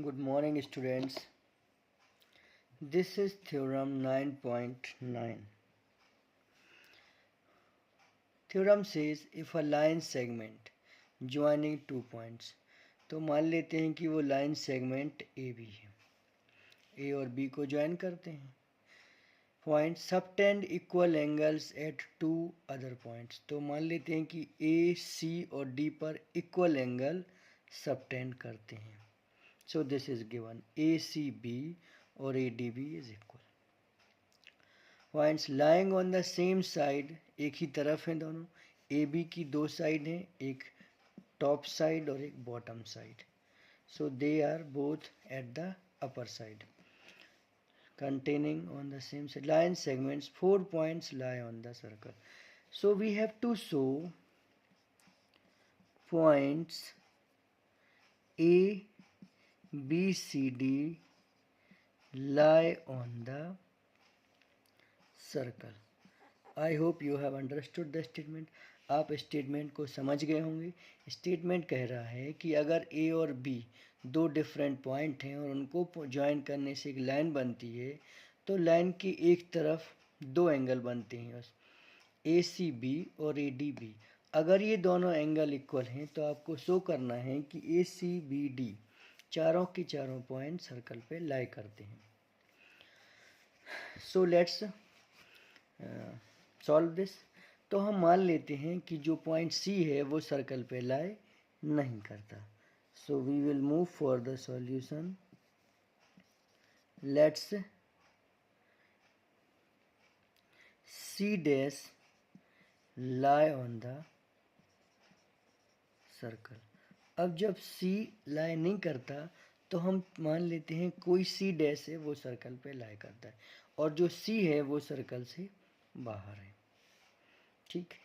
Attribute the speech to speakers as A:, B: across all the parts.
A: Good morning, students. This is theorem 9.9. Theorem says if a line segment joining 2 points, तो मान लेते हैं कि वो लाइन सेगमेंट ए बी है, ए और बी को ज्वाइन करते हैं. Point subtend equal angles at two other points, तो मान लेते हैं कि ए सी और डी पर इक्वल एंगल सबटेंड करते हैं. So this is given ACB or ADB is equal. Points lying on the same side, एक ही तरफ हैं दोनों. AB की दो साइड हैं, एक टॉप साइड और एक bottom side. So they are both at the upper side. Containing on the same side. Line segments, 4 points lie on the circle. So we have to show points A, B, C, D lie on the circle. I hope you have understood the statement. आप statement को समझ गए होंगे. Statement कह रहा है कि अगर ए और बी दो डिफरेंट पॉइंट हैं और उनको ज्वाइन करने से एक लाइन बनती है, तो लाइन की एक तरफ दो एंगल बनते हैं, ए सी बी और ए डी बी. अगर ये दोनों एंगल इक्वल हैं तो आपको शो करना है कि ए सी बी डी चारों के चारों पॉइंट सर्कल पे लाई करते हैं. So let's solve this. तो हम मान लेते हैं कि जो पॉइंट सी है वो सर्कल पे लाई नहीं करता. So we will move for the solution. Let's see dash lie on the circle. अब जब सी लाई नहीं करता तो हम मान लेते हैं कोई सी डैश है वो सर्कल पे लाई करता है, और जो सी है वो सर्कल से बाहर है. ठीक है.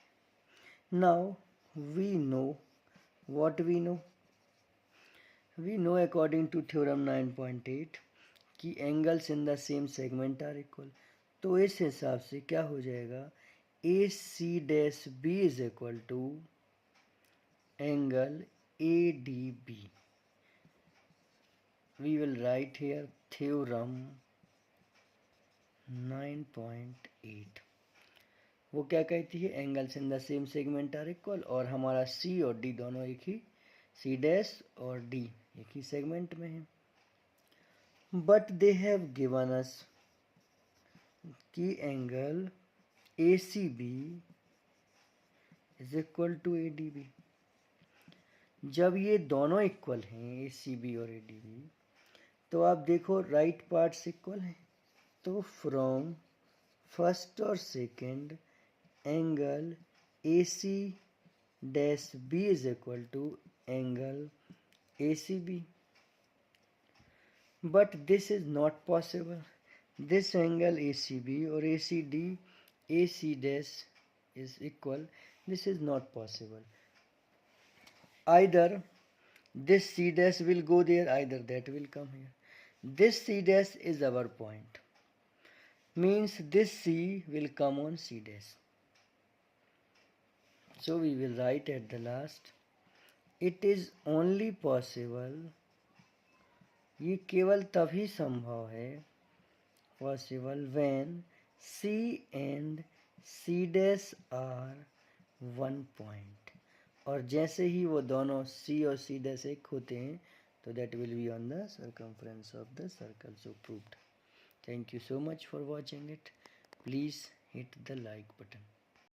A: Now we know what we know according to theorem 9.8 कि angles in the same segment are equal. तो इस हिसाब से क्या हो जाएगा, A C dash B is equal to angle A D B. We will write here theorem 9.8. वो क्या कहती है, angles in the same segment are equal, और हमारा सी और डी दोनों एक ही, सी डैश और डी एक ही सेगमेंट में है. But they have given us कि angle A C B is equal to A D B. जब ये दोनों इक्वल हैं, ए सी बी और ए डी बी, तो आप देखो राइट पार्ट्स इक्वल हैं, तो फ्रॉम फर्स्ट और second angle A C dash B is equal to angle A C B. But this is not possible. This angle A C B और A C D A C dash is equal. This is not possible. Either this C dash will go there, either that will come here. This C dash is our point, means this C will come on C dash. So we will write at the last, it is only possible, ये केवल तभी संभव है, possible when C and C dash are one point. और जैसे ही वो दोनों सी और सी डैश एक होते हैं तो that will be on the circumference of the circle. So proved. Thank you so much for watching it. Please hit the like button.